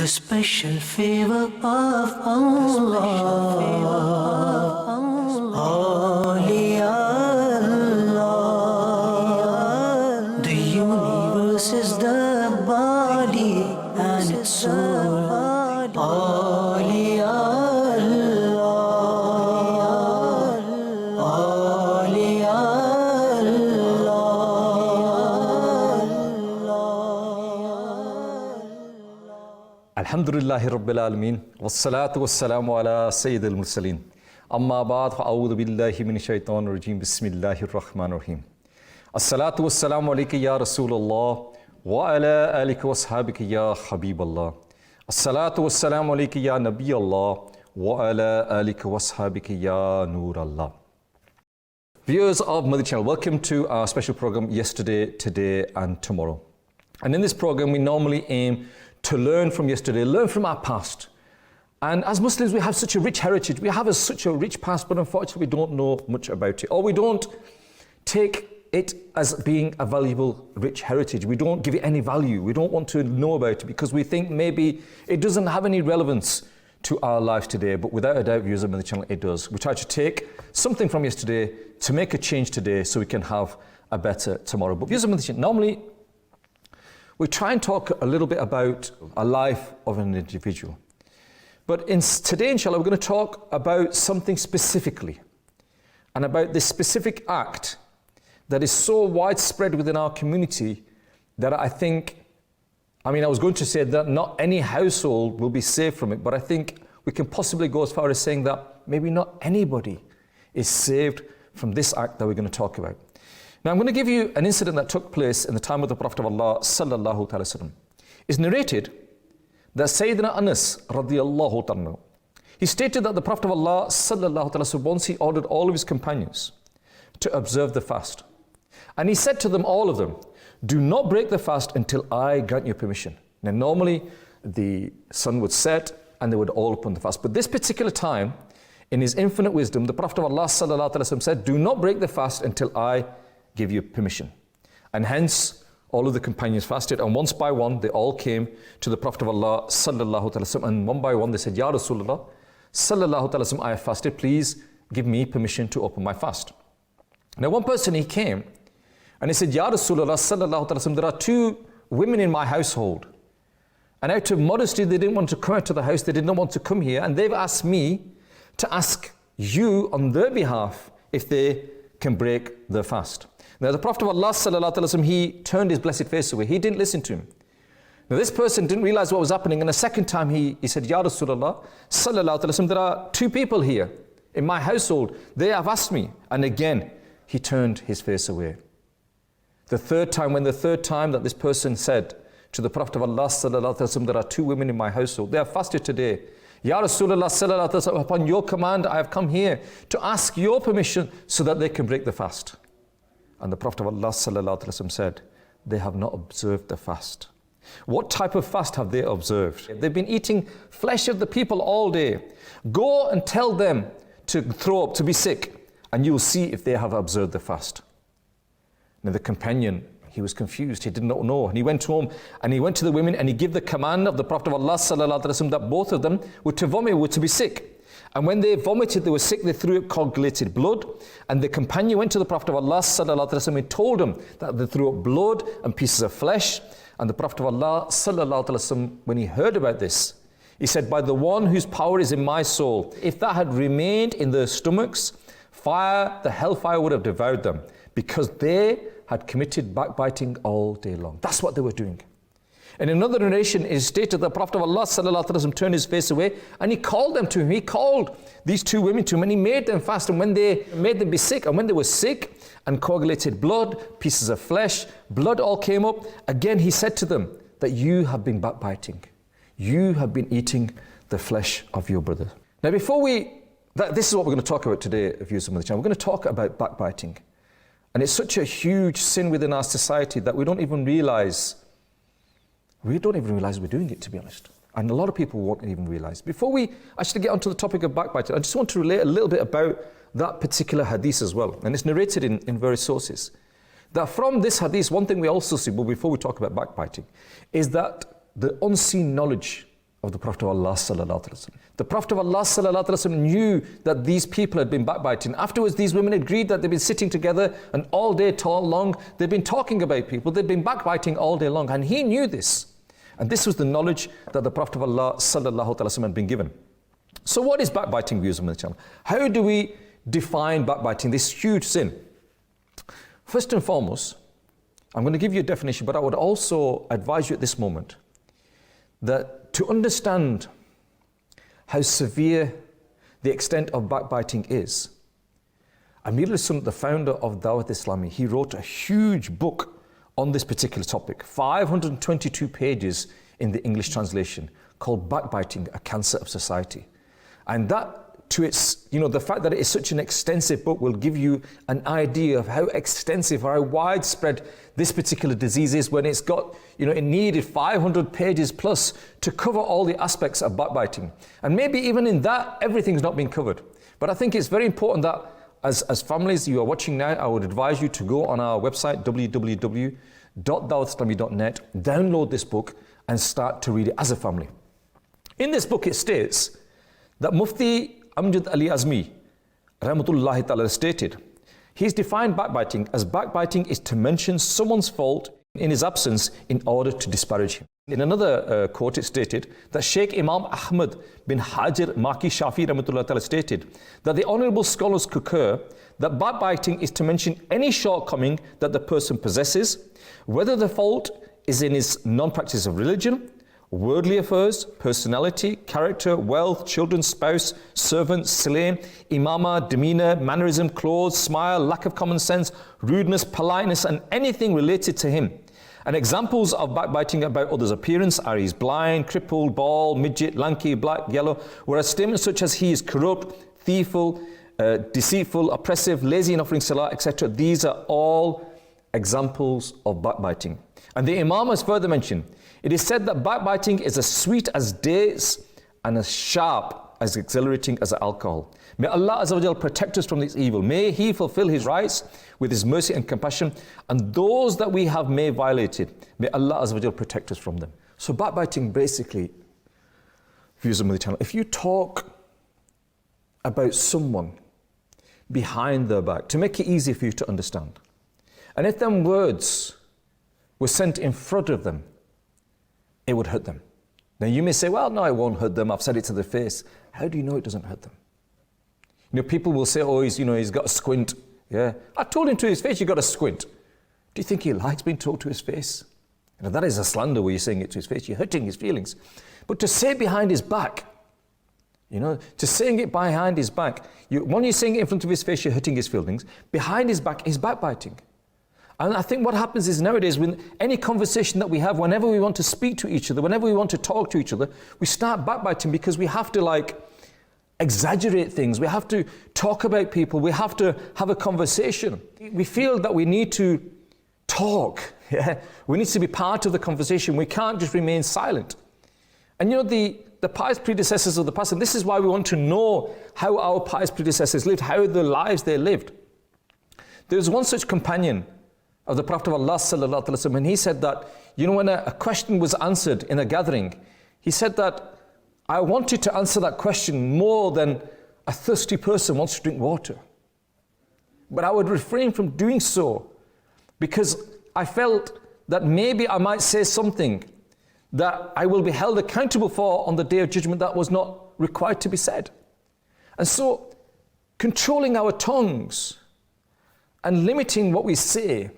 the special favor of Allah. Awliya Allah. The universe is the body and its soul. Awliya Allah. Awliya Alhamdulillahi Rabbil Alameen, wassalatu wassalamu ala Sayyidil Mursaleen. Amma ba'd, fa'awudhu billahi minash shaitanir rajeem, bismillahir rahmanir rahim. As-salatu wassalamu alayka ya Rasulullah, wa ala alika wa ashabika ya Habiballah. As-salatu wassalamu alayka ya Nabiyallah, wa ala alika wa ashabika ya Nurallah. Viewers of Madani Channel, welcome to our special program, Yesterday, Today and Tomorrow. And in this program, we normally aim to learn from yesterday, learn from our past. And as Muslims, we have such a rich heritage. We have such a rich past, but unfortunately, we don't know much about it. Or we don't take it as being a valuable, rich heritage. We don't give it any value. We don't want to know about it because we think maybe it doesn't have any relevance to our lives today. But without a doubt, viewers of the channel, it does. We try to take something from yesterday to make a change today so we can have a better tomorrow. But viewers of the channel, normally, we try and talk a little bit about a life of an individual. But today, inshallah, we're going to talk about something specifically and about this specific act that is so widespread within our community that I was going to say that not any household will be saved from it, but I think we can possibly go as far as saying that maybe not anybody is saved from this act that we're going to talk about. Now, I'm going to give you an incident that took place in the time of the Prophet of Allah, sallallahu alaihi wasallam. It's narrated that Sayyidina Anas, radiyallahu ta'ala, he stated that the Prophet of Allah, sallallahu alaihi wasallam, once he ordered all of his companions to observe the fast. And he said to them, all of them, do not break the fast until I grant you permission. Now, normally the sun would set and they would all open the fast. But this particular time, in his infinite wisdom, the Prophet of Allah, sallallahu alaihi wasallam, said, do not break the fast until I give you permission. And hence, all of the companions fasted, and once by one, they all came to the Prophet of Allah, sallallahu alaihi wasallam, and one by one, they said, Ya Rasulullah, sallallahu alaihi wasallam, I have fasted, please give me permission to open my fast. Now, one person, he came, and he said, Ya Rasulullah, sallallahu alaihi wasallam, there are two women in my household, and out of modesty, they didn't want to come out to the house, they did not want to come here, and they've asked me to ask you on their behalf if they can break the fast. Now, the Prophet of Allah, sallallahu alaihi wasallam, he turned his blessed face away. He didn't listen to him. Now, this person didn't realize what was happening. And the second time he said, Ya Rasulullah, sallallahu alaihi wasallam, there are two people here in my household. They have asked me. And again, he turned his face away. The third time that this person said to the Prophet of Allah, sallallahu alaihi wasallam, there are two women in my household. They have fasted today. Ya Rasulullah, sallallahu alaihi wasallam, upon your command, I have come here to ask your permission so that they can break the fast. And the Prophet of Allah, sallallahu alaihi wasallam, said, they have not observed the fast. What type of fast have they observed? They've been eating flesh of the people all day. Go and tell them to throw up, to be sick, and you'll see if they have observed the fast. Now the companion, he was confused, he did not know. And he went home and he went to the women and he gave the command of the Prophet of Allah, sallallahu alaihi wasallam, that both of them were to vomit, were to be sick. And when they vomited, they were sick, they threw up coagulated blood. And the companion went to the Prophet of Allah, sallallahu alaihi wasallam, and told him that they threw up blood and pieces of flesh. And the Prophet of Allah, sallallahu alaihi wasallam, when he heard about this, he said, by the one whose power is in my soul, if that had remained in their stomachs, the hellfire would have devoured them, because they had committed backbiting all day long. That's what they were doing. In another narration, it is stated that the Prophet of Allah, sallallahu alaihi wasallam, turned his face away and he called them to him. He called these two women to him and he made them fast. And when they made them be sick, and when they were sick and coagulated blood, pieces of flesh, blood all came up, again he said to them that you have been backbiting. You have been eating the flesh of your brother. Now this is what we're going to talk about today, viewers of the channel. We're going to talk about backbiting. And it's such a huge sin within our society that we don't even realize we're doing it, to be honest. And a lot of people won't even realize. Before we actually get onto the topic of backbiting, I just want to relate a little bit about that particular hadith as well. And it's narrated in various sources. That from this hadith, one thing we also see, but before we talk about backbiting, is that the unseen knowledge of the Prophet of Allah sallallahu alaihi wasallam. The Prophet of Allah sallallahu alaihi wasallam knew that these people had been backbiting. Afterwards, these women agreed that they'd been sitting together and all day long, they'd been talking about people, they'd been backbiting all day long, and he knew this. And this was the knowledge that the Prophet of Allah sallallahu alaihi wasallam had been given. So what is backbiting, viewers of Madani Channel? How do we define backbiting, this huge sin? First and foremost, I'm going to give you a definition, but I would also advise you at this moment that to understand how severe the extent of backbiting is, Amir al-Sunnah, the founder of Dawat Islami, he wrote a huge book on this particular topic, 522 pages in the English translation, called Backbiting, a Cancer of Society. And that, to its, the fact that it is such an extensive book will give you an idea of how extensive or how widespread this particular disease is, when it's got, it needed 500 pages plus to cover all the aspects of backbiting. And maybe even in that, everything's not been covered. But I think it's very important that as families you are watching now, I would advise you to go on our website, www.dawatislami.net, download this book and start to read it as a family. In this book it states that Mufti Amjad Ali Azmi, rahmatullahi ta'ala, stated, he's defined backbiting as backbiting is to mention someone's fault in his absence in order to disparage him. In another quote it stated that Sheikh Imam Ahmad bin Hajar Maki Shafi rahmatullahi ta'ala stated that the honourable scholars concur that backbiting is to mention any shortcoming that the person possesses, whether the fault is in his non-practice of religion, worldly affairs, personality, character, wealth, children, spouse, servant, slain, imama, demeanor, mannerism, clothes, smile, lack of common sense, rudeness, politeness, and anything related to him. And examples of backbiting about others' appearance are he is blind, crippled, bald, midget, lanky, black, yellow, whereas statements such as he is corrupt, thieful, deceitful, oppressive, lazy in offering salah, etc. These are all examples of backbiting. And the Imam has further mentioned, it is said that backbiting is as sweet as dates and as sharp, as exhilarating as alcohol. May Allah Azza wa Jal protect us from this evil. May He fulfill His rights with His mercy and compassion, and those that we have may violated, may Allah Azza wa Jal protect us from them. So backbiting basically, viewers of Madani Channel, if you talk about someone behind their back, to make it easy for you to understand, and if them words were sent in front of them, it would hurt them. Now you may say, well, no, it won't hurt them. I've said it to their face. How do you know it doesn't hurt them? People will say, oh, he's got a squint. Yeah, I told him to his face, you got a squint. Do you think he likes being told to his face? That is a slander where you're saying it to his face. You're hurting his feelings. But to say it behind his back, to saying it behind his back, when you're saying it in front of his face, you're hurting his feelings. Behind his back is backbiting. And I think what happens is nowadays, with any conversation that we have, whenever we want to speak to each other, whenever we want to talk to each other, we start backbiting because we have to exaggerate things. We have to talk about people. We have to have a conversation. We feel that we need to talk. Yeah? We need to be part of the conversation. We can't just remain silent. And the pious predecessors of the past, and this is why we want to know how our pious predecessors lived, how the lives they lived. There was one such companion of the Prophet of Allah sallallahu alaihi wasallam, and he said that, when a question was answered in a gathering, he said that, I wanted to answer that question more than a thirsty person wants to drink water. But I would refrain from doing so because I felt that maybe I might say something that I will be held accountable for on the Day of Judgment that was not required to be said. And so, controlling our tongues and limiting what we say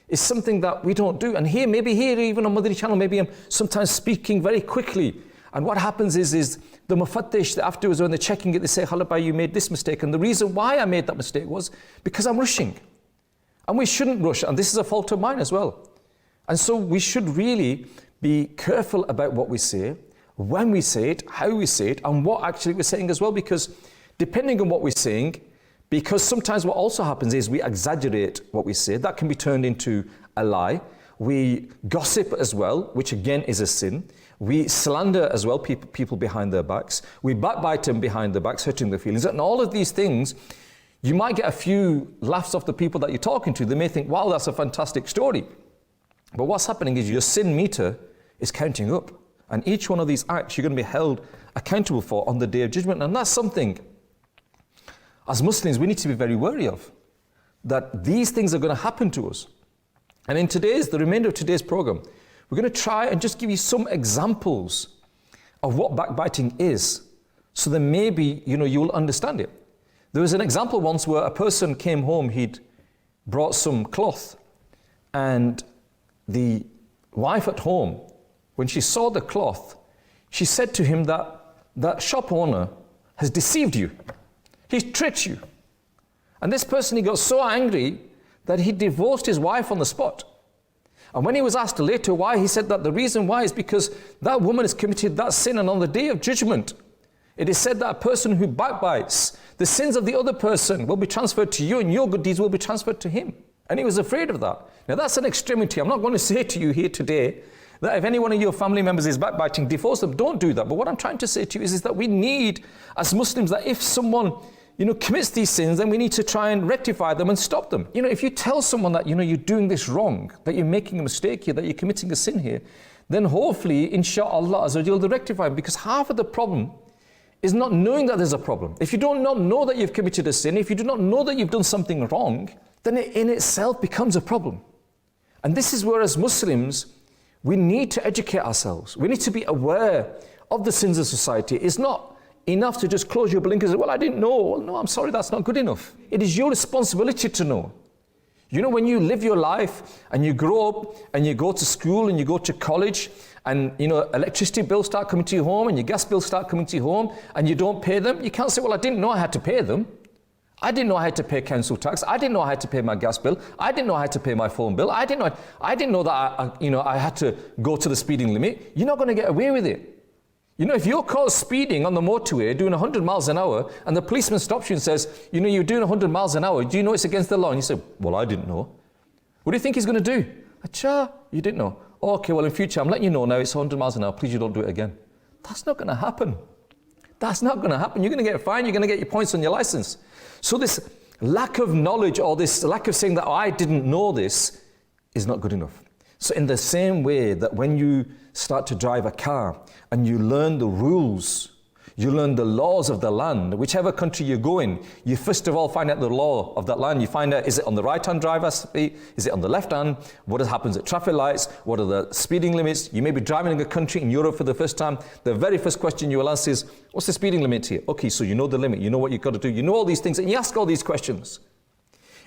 is something that we don't do. And maybe here, even on Madani Channel, maybe I'm sometimes speaking very quickly. And what happens is the mufattish, afterwards when they're checking it, they say, Halabai, you made this mistake. And the reason why I made that mistake was because I'm rushing. And we shouldn't rush. And this is a fault of mine as well. And so we should really be careful about what we say, when we say it, how we say it, and what actually we're saying as well. Because depending on what we're saying, because sometimes what also happens is we exaggerate what we say. That can be turned into a lie. We gossip as well, which again is a sin. We slander as well people behind their backs. We backbite them behind their backs, hurting their feelings. And all of these things, you might get a few laughs off the people that you're talking to. They may think, wow, that's a fantastic story. But what's happening is your sin meter is counting up. And each one of these acts you're going to be held accountable for on the Day of Judgment. And that's something, as Muslims, we need to be very wary of. That these things are going to happen to us. And in the remainder of today's program, we're going to try and just give you some examples of what backbiting is, so that maybe, you will understand it. There was an example once where a person came home, he'd brought some cloth, and the wife at home, when she saw the cloth, she said to him that shop owner has deceived you. He's tricked you. And this person, he got so angry that he divorced his wife on the spot. And when he was asked later why, he said that the reason why is because that woman has committed that sin, and on the Day of Judgment, it is said that a person who backbites, the sins of the other person will be transferred to you, and your good deeds will be transferred to him. And he was afraid of that. Now that's an extremity. I'm not going to say to you here today that if any one of your family members is backbiting, divorce them. Don't do that. But what I'm trying to say to you is that we need, as Muslims, that if someone commits these sins, then we need to try and rectify them and stop them. If you tell someone that, you're doing this wrong, that you're making a mistake here, that you're committing a sin here, then hopefully, inshaAllah, they'll rectify it. Because half of the problem is not knowing that there's a problem. If you do not know that you've committed a sin, if you do not know that you've done something wrong, then it in itself becomes a problem. And this is where, as Muslims, we need to educate ourselves. We need to be aware of the sins of society. It's not enough to just close your blinkers and say, well, I didn't know. Well, no, I'm sorry, that's not good enough. It is your responsibility to know. When you live your life and you grow up and you go to school and you go to college and, electricity bills start coming to your home and your gas bills start coming to your home and you don't pay them, you can't say, well, I didn't know I had to pay them. I didn't know I had to pay council tax. I didn't know I had to pay my gas bill. I didn't know I had to pay my phone bill. I didn't know that I had to go to the speeding limit. You're not going to get away with it. If you're caught speeding on the motorway doing 100 miles an hour and the policeman stops you and says, you're doing 100 miles an hour, do you know it's against the law? And you say, well, I didn't know. What do you think he's going to do? Acha, you didn't know. Okay, well, in future, I'm letting you know now it's 100 miles an hour. Please, you don't do it again. That's not going to happen. That's not going to happen. You're going to get fined. You're going to get your points on your license. So this lack of knowledge or this lack of saying that I didn't know this is not good enough. So in the same way that when you start to drive a car and you learn the rules, you learn the laws of the land, whichever country you go in, you first of all find out the law of that land. You find out, is it on the right-hand driver speed? Is it on the left-hand? What happens at traffic lights? What are the speeding limits? You may be driving in a country in Europe for the first time. The very first question you will ask is, what's the speeding limit here? Okay, so you know the limit. You know what you've got to do. You know all these things, and you ask all these questions.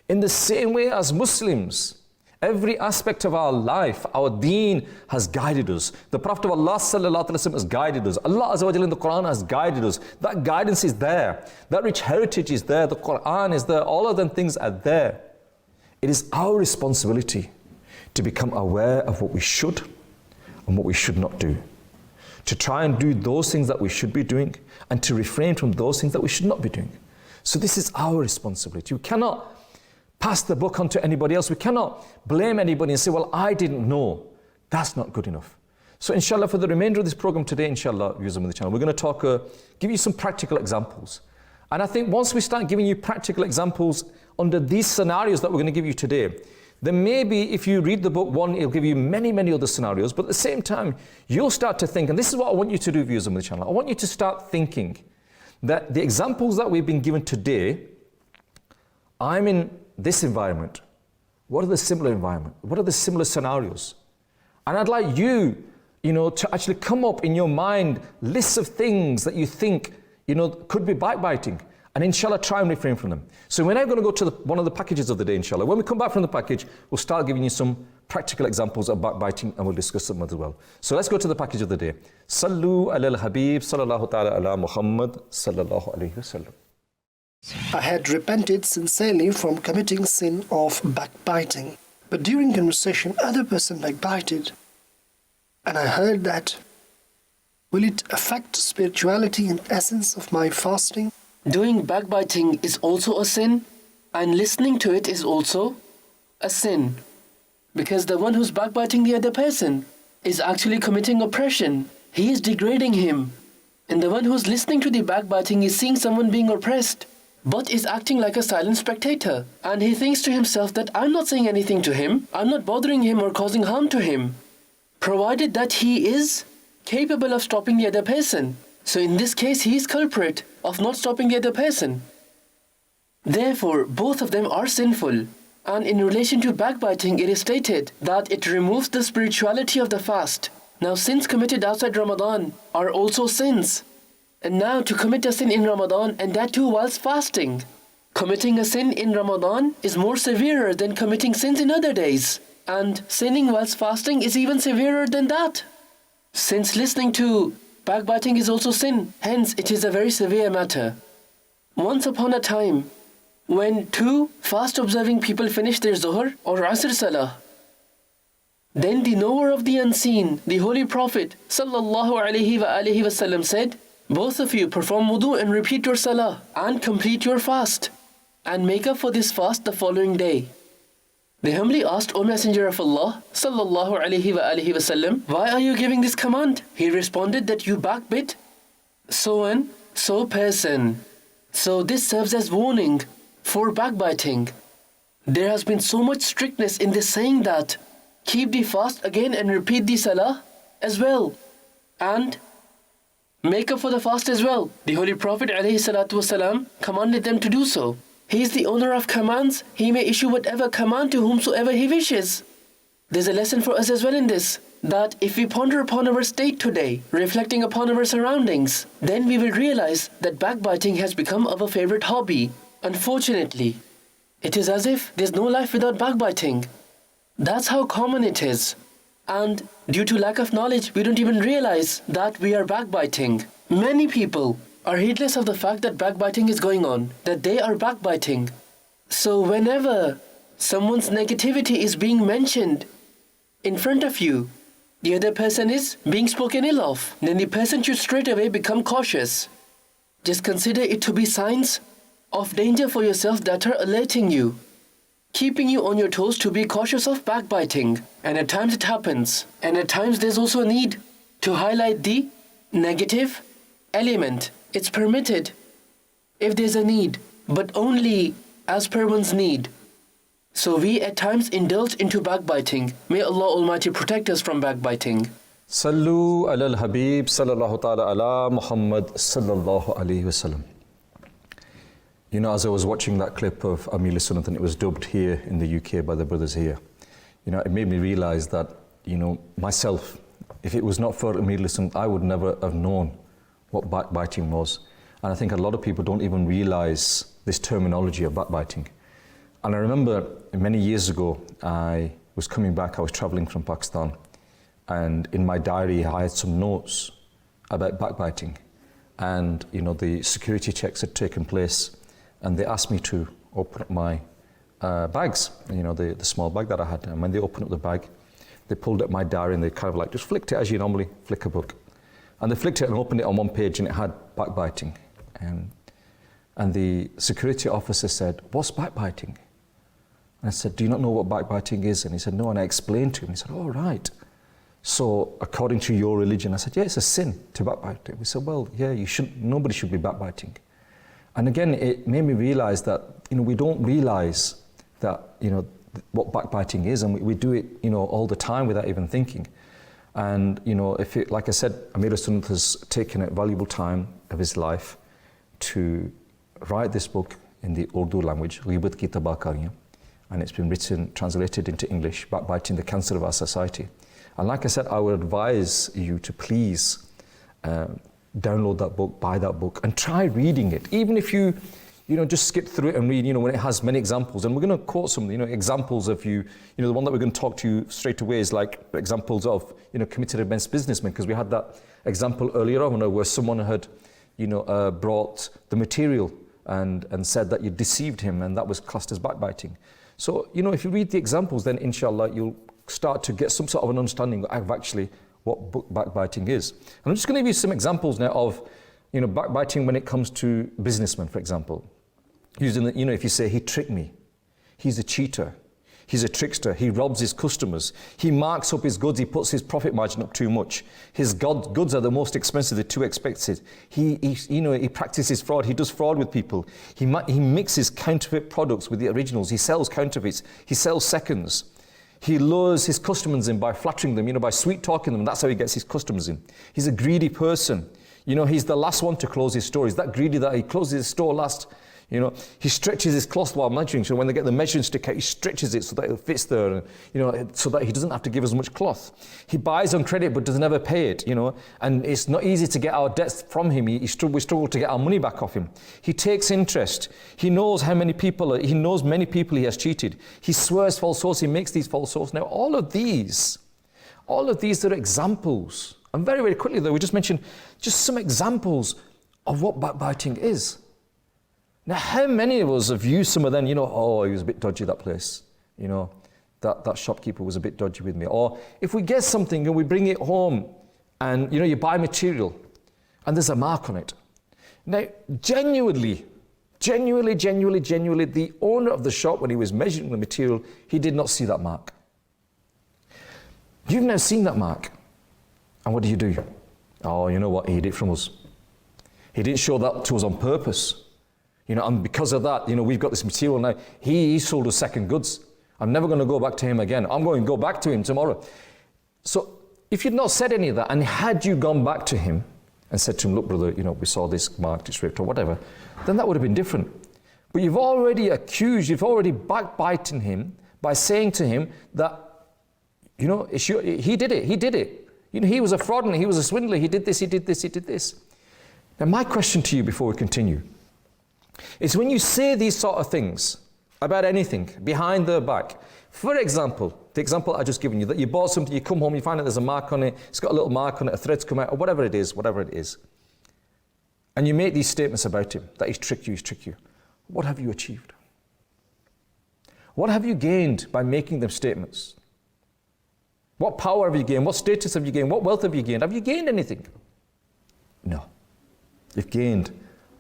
In the same way as Muslims, every aspect of our life, our deen has guided us. The Prophet of Allah sallallahu alaihi wasallam has guided us. Allah Azza wa Jalla in the Quran has guided us. That guidance is there. That rich heritage is there. The Quran is there. All of them things are there. It is our responsibility to become aware of what we should and what we should not do. To try and do those things that we should be doing and to refrain from those things that we should not be doing. So this is our responsibility. We cannot pass the buck on to anybody else. We cannot blame anybody and say, well, I didn't know. That's not good enough. So inshallah, for the remainder of this program today, inshallah, viewers of the channel, we're going to talk, give you some practical examples. And I think once we start giving you practical examples under these scenarios that we're going to give you today, then maybe if you read the book one, it'll give you many, many other scenarios. But at the same time, you'll start to think, and this is what I want you to do, viewers of the channel. I want you to start thinking that the examples that we've been given today, I'm in this environment. What are the similar environments? What are the similar scenarios? And I'd like you, to actually come up in your mind lists of things that you think, could be backbiting. And inshallah, try and refrain from them. So we're now going to go to one of the packages of the day, inshallah. When we come back from the package, we'll start giving you some practical examples of backbiting and we'll discuss them as well. So let's go to the package of the day. Sallu ala al-Habib, sallallahu ta'ala ala Muhammad, sallallahu alayhi wa sallam. I had repented sincerely from committing sin of backbiting. But during conversation, other person backbited. And I heard that, will it affect spirituality and essence of my fasting? Doing backbiting is also a sin, and listening to it is also a sin. Because the one who's backbiting the other person is actually committing oppression. He is degrading him. And the one who's listening to the backbiting is seeing someone being oppressed, but is acting like a silent spectator. And he thinks to himself that I'm not saying anything to him, I'm not bothering him or causing harm to him. Provided that he is capable of stopping the other person. So in this case, he is culprit of not stopping the other person. Therefore, both of them are sinful. And in relation to backbiting, it is stated that it removes the spirituality of the fast. Now, sins committed outside Ramadan are also sins. And now to commit a sin in Ramadan, and that too whilst fasting. Committing a sin in Ramadan is more severer than committing sins in other days. And sinning whilst fasting is even severer than that. Since listening to backbiting is also sin, hence it is a very severe matter. Once upon a time, when two fast-observing people finished their Zuhr or Asr Salah, then the knower of the unseen, the Holy Prophet ﷺ said, both of you perform wudu and repeat your Salah and complete your fast and make up for this fast the following day. They humbly asked, O Messenger of Allah ﷺ, why are you giving this command? He responded that you backbit so and so person. So this serves as warning for backbiting. There has been so much strictness in this saying that keep the fast again and repeat the salah as well. And make up for the fast as well. The Holy Prophet ﷺ commanded them to do so. He is the owner of commands. He may issue whatever command to whomsoever he wishes. There's a lesson for us as well in this, that if we ponder upon our state today, reflecting upon our surroundings, then we will realize that backbiting has become our favorite hobby. Unfortunately, it is as if there's no life without backbiting. That's how common it is. And due to lack of knowledge, we don't even realize that we are backbiting. Many people are heedless of the fact that backbiting is going on, that they are backbiting. So whenever someone's negativity is being mentioned in front of you, the other person is being spoken ill of, then the person should straight away become cautious. Just consider it to be signs of danger for yourself that are alerting you, keeping you on your toes to be cautious of backbiting. And at times it happens. And at times there's also a need to highlight the negative element. It's permitted if there's a need, but only as per one's need. So we at times indulge into backbiting. May Allah Almighty protect us from backbiting. Sallu ala al-Habib sallallahu ta'ala ala Muhammad sallallahu alayhi wasallam. You know, as I was watching that clip of Amir Sunnah, and it was dubbed here in the UK by the brothers here, you know, it made me realize that, you know, myself, if it was not for Amir Sunnah, I would never have known what backbiting was. And I think a lot of people don't even realize this terminology of backbiting. And I remember many years ago, I was coming back, I was traveling from Pakistan, and in my diary I had some notes about backbiting. And, you know, the security checks had taken place, and they asked me to open up my bags, you know, the small bag that I had. And when they opened up the bag, they pulled up my diary and they kind of like just flicked it as you normally flick a book. And they flicked it and opened it on one page, and it had backbiting. And the security officer said, "What's backbiting?" And I said, "Do you not know what backbiting is?" And he said, "No." And I explained to him. He said, "Oh, right. So according to your religion," I said, "Yeah, it's a sin to backbite." We said, "Well, yeah, nobody should be backbiting." And again, it made me realize that, you know, we don't realize that, you know, what backbiting is, and we do it, you know, all the time without even thinking. And, you know, like I said, Amir Sunnah has taken a valuable time of his life to write this book in the Urdu language, Ghibat Ki Tabah Kariyan, and it's been translated into English, Backbiting, the Cancer of Our Society. And like I said, I would advise you to please download that book, buy that book, and try reading it. Even if you know, just skip through it and read, you know, when it has many examples. And we're going to quote some, you know, examples of you know, the one that we're going to talk to you straight away is like examples of, you know, committed against businessmen, because we had that example earlier on where someone had, you know, brought the material and said that you deceived him, and that was classed as backbiting. So, you know, if you read the examples, then inshallah you'll start to get some sort of an understanding of actually what backbiting is. And I'm just going to give you some examples now of, you know, backbiting when it comes to businessmen, for example. Using the, you know, if you say, "He tricked me," he's a cheater, he's a trickster, he robs his customers, he marks up his goods, he puts his profit margin up too much, his goods are the most expensive, they're too expensive, he practices fraud, he does fraud with people, he mixes counterfeit products with the originals, he sells counterfeits, he sells seconds, He lures his customers in by flattering them, by sweet talking them. That's how he gets his customers in. He's a greedy person. He's the last one to close his store. He's that greedy that he closes his store last. He stretches his cloth while measuring. So when they get the measuring stick out, he stretches it so that it fits there, so that he doesn't have to give as much cloth. He buys on credit but does never pay it, and it's not easy to get our debts from him. We struggle to get our money back off him. He takes interest. He knows many people he has cheated. He swears false oaths. He makes these false oaths. Now, all of these are examples. And very, very quickly though, we just mentioned just some examples of what backbiting is. Now, how many of us have used some of them, he was a bit dodgy, that place. That shopkeeper was a bit dodgy with me. Or if we get something and we bring it home and, you buy material and there's a mark on it. Now, genuinely, the owner of the shop, when he was measuring the material, he did not see that mark. You've now seen that mark. And what do? Oh, you know what? He hid it from us. He didn't show that to us on purpose. And because of that, we've got this material now. He sold us second goods. I'm never going to go back to him again. I'm going to go back to him tomorrow. So if you'd not said any of that, and had you gone back to him and said to him, look, brother, we saw this marked, it's ripped or whatever, then that would have been different. But you've already backbiting him by saying to him that, he did it. He was a fraud and he was a swindler. He did this. Now, my question to you before we continue is, when you say these sort of things about anything behind their back, for example, the example I just given you, that you bought something, you come home, you find out there's a mark on it, it's got a little mark on it, a thread's come out, or whatever it is, and you make these statements about him, that he's tricked you, what have you achieved? What have you gained by making them statements? What power have you gained? What status have you gained? What wealth have you gained? Have you gained anything? No. You've gained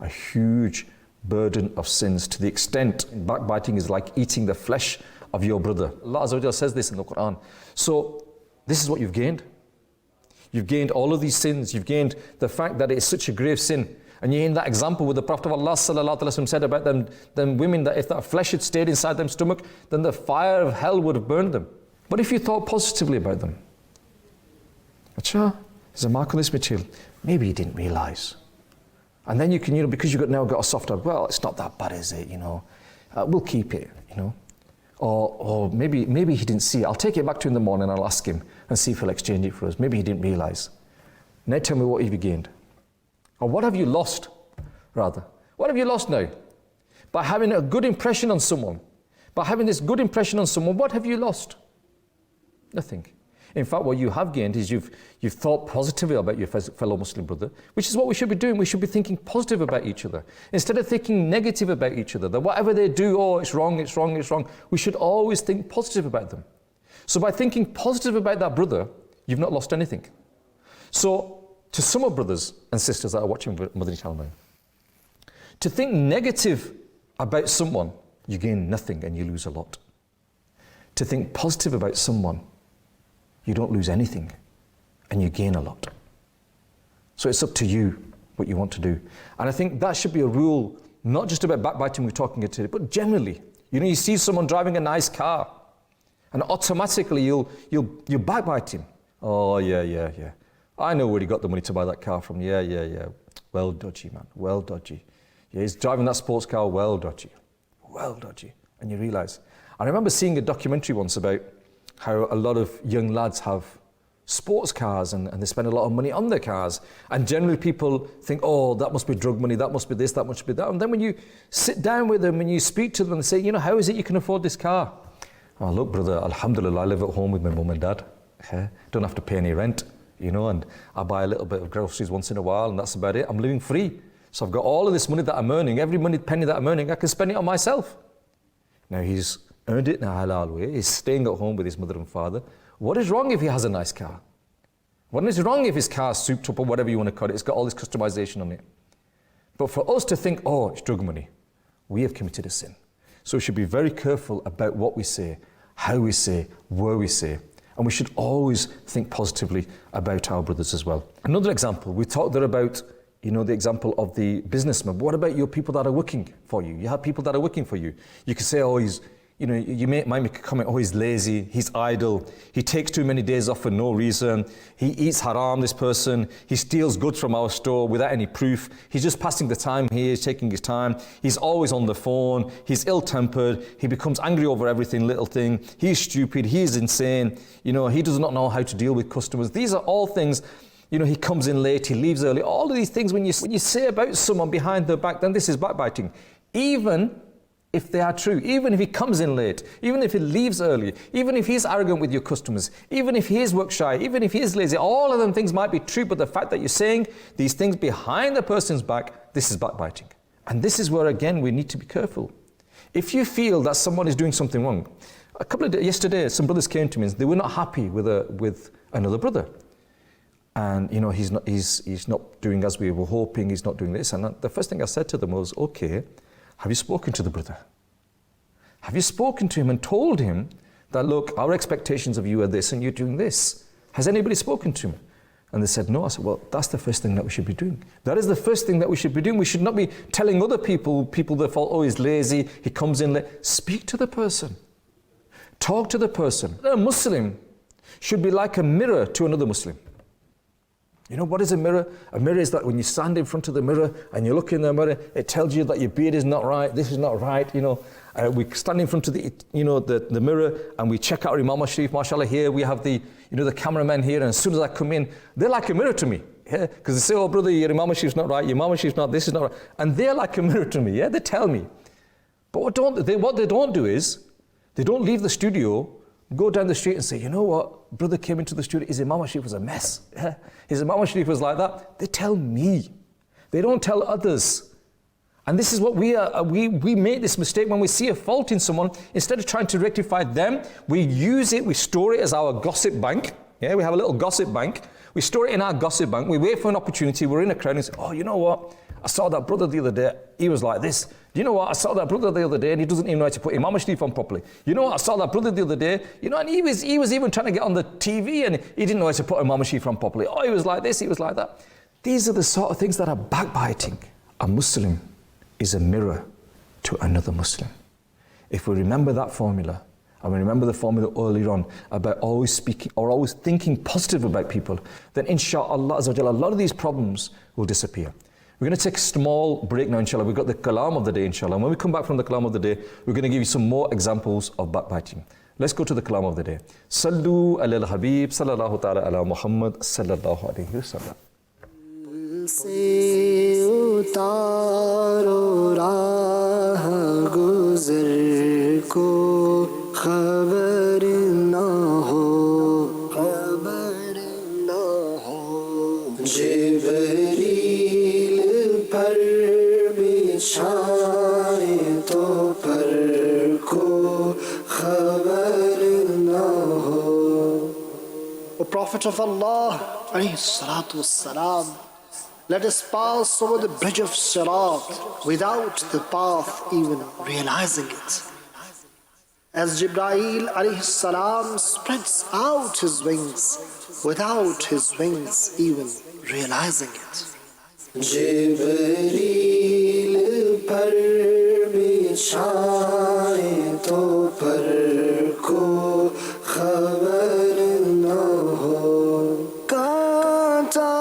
a huge burden of sins, to the extent backbiting is like eating the flesh of your brother. Allah Azza wa Jalla says this in the Quran. So this is what you've gained. You've gained all of these sins. You've gained the fact that it is such a grave sin. And you in that example with the Prophet of Allah sallallahu alaihi wasallam said about them women, that if that flesh had stayed inside their stomach, then the fire of hell would have burned them. But if you thought positively about them, there's a mark on this material, maybe you didn't realize. And then you can, because you've now got a soft heart, well, it's not that bad, is it? We'll keep it, Or maybe he didn't see it. I'll take it back to him in the morning and I'll ask him and see if he'll exchange it for us. Maybe he didn't realize. Now tell me, what have you gained? Or what have you lost, rather? What have you lost now? By having a good impression on someone. By having this good impression on someone, what have you lost? Nothing. In fact, what you have gained is you've thought positively about your fellow Muslim brother, which is what we should be doing. We should be thinking positive about each other. Instead of thinking negative about each other, that whatever they do, it's wrong, we should always think positive about them. So by thinking positive about that brother, you've not lost anything. So to some of brothers and sisters that are watching Madani Channel now, to think negative about someone, you gain nothing and you lose a lot. To think positive about someone, you don't lose anything and you gain a lot. So it's up to you what you want to do. And I think that should be a rule, not just about backbiting we're talking about today, but generally. You see someone driving a nice car and automatically you'll backbite him. Oh, yeah. I know where he got the money to buy that car from. Yeah. Well dodgy, man. Well dodgy. Yeah, he's driving that sports car. Well dodgy. And you realize. I remember seeing a documentary once about how a lot of young lads have sports cars and they spend a lot of money on their cars. And generally people think, oh, that must be drug money, that must be this, that must be that. And then when you sit down with them and you speak to them and say, how is it you can afford this car? Oh, look, brother, alhamdulillah, I live at home with my mum and dad. Don't have to pay any rent, and I buy a little bit of groceries once in a while and that's about it. I'm living free. So I've got all of this money that I'm earning, every penny that I'm earning, I can spend it on myself. Now he's earned it in a halal way. He's staying at home with his mother and father. What is wrong if he has a nice car? What is wrong if his car's souped up or whatever you want to call it? It's got all this customization on it. But for us to think, oh, it's drug money, we have committed a sin. So we should be very careful about what we say, how we say, where we say. And we should always think positively about our brothers as well. Another example, we talked there about the example of the businessman. What about your people that are working for you? You have people that are working for you. You could say, oh, You might make a comment, oh, he's lazy, he's idle, he takes too many days off for no reason, he eats haram, this person, he steals goods from our store without any proof, he's just passing the time here, he's taking his time, he's always on the phone, he's ill-tempered, he becomes angry over everything, little thing, he's stupid, he's insane, he does not know how to deal with customers. These are all things, he comes in late, he leaves early, all of these things when you say about someone behind their back, then this is backbiting. Even if they are true, even if he comes in late, even if he leaves early, even if he's arrogant with your customers, even if he is work shy, even if he is lazy, all of them things might be true, but the fact that you're saying these things behind the person's back, this is backbiting. And this is where, again, we need to be careful. If you feel that someone is doing something wrong, yesterday, some brothers came to me and they were not happy with another brother. And, he's not doing as we were hoping, he's not doing this. And the first thing I said to them was, okay, have you spoken to the brother? Have you spoken to him and told him that, look, our expectations of you are this and you're doing this? Has anybody spoken to him? And they said, no. I said, well, that's the first thing that we should be doing. That is the first thing that we should be doing. We should not be telling other people that fall, oh, he's lazy, he comes in late. Speak to the person. Talk to the person. A Muslim should be like a mirror to another Muslim. You know what is a mirror? A mirror is that when you stand in front of the mirror and you look in the mirror, it tells you that your beard is not right, this is not right, we stand in front of the mirror and we check out our Imam Sharif, mashallah. Here we have the cameraman here, and as soon as I come in, they're like a mirror to me. Yeah? Because they say, oh brother, your Imam Sharif's not right, your Imam Sharif's not, this is not right. And they're like a mirror to me, yeah? They tell me. But what they don't do is, they don't leave the studio, go down the street and say, you know what, brother came into the studio, his Imam Sharif was a mess. Yeah? His Imam Sharif was like that. They tell me. They don't tell others. And this is what we make this mistake when we see a fault in someone. Instead of trying to rectify them, we use it, we store it as our gossip bank. Yeah, we have a little gossip bank. We store it in our gossip bank. We wait for an opportunity. We're in a crowd and say, oh, you know what? I saw that brother the other day. He was like this. You know what? I saw that brother the other day and he doesn't even know how to put Imam Sharif on properly. You know what? I saw that brother the other day. And he was even trying to get on the TV and he didn't know how to put Imam Sharif on properly. Oh, he was like this, he was like that. These are the sort of things that are backbiting. A Muslim is a mirror to another Muslim. If we remember that formula, and we remember the formula earlier on about always speaking or always thinking positive about people, then inshallah, a lot of these problems will disappear. We're going to take a small break now, inshallah. We've got the kalam of the day, inshallah. And when we come back from the kalam of the day, we're going to give you some more examples of backbiting. Let's go to the kalam of the day. Sallu ala al-Habib, sallallahu ta'ala ala Muhammad, sallallahu alayhi wa sallam. से उतारो राह गुज़र को खबर ना हो जिब्रील पर बिछाए तो पर को खबर ना हो. O Prophet of Allah, alayhi salatu wassalam, let us pass over the bridge of Sirat without the path even realizing it. As Jibreel alayhi salam spreads out his wings without his wings even realizing it. Jibreel par bichhaye to par ko khabar na ho. Kaanta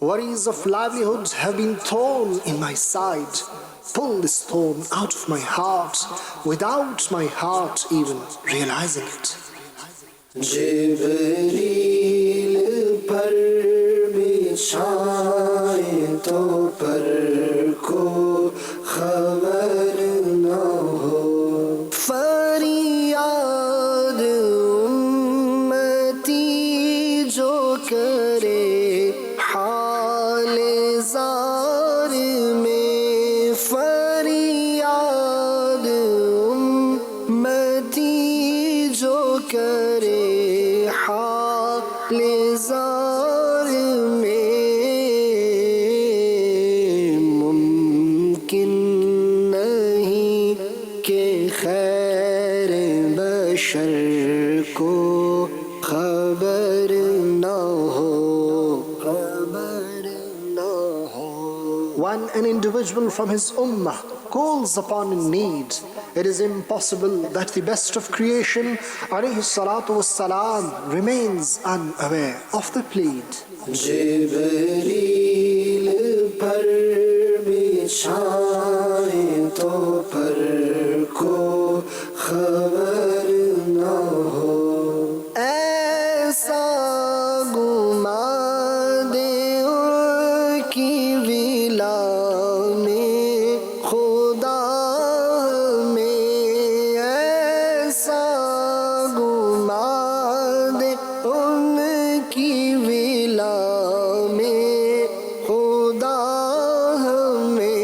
Worries of livelihood have been thrown in my side. Pull this thorn out of my heart without my heart even realizing it. Jibreel par bichhaye to par ko khabar na ho. Faryad ummati jo kare کرے حال زار میں ممکن نہیں کہ خیر بشر کو خبر نہ ہو. When an individual from his ummah calls upon a need, it is impossible that the best of creation, alayhi salatu wassalam, remains unaware of the plead. Jibreel par bichhaye to par ko khabar na ho. Aisa guma de ki vila mein khuda mein, aisa guma de unki vila mein khuda mein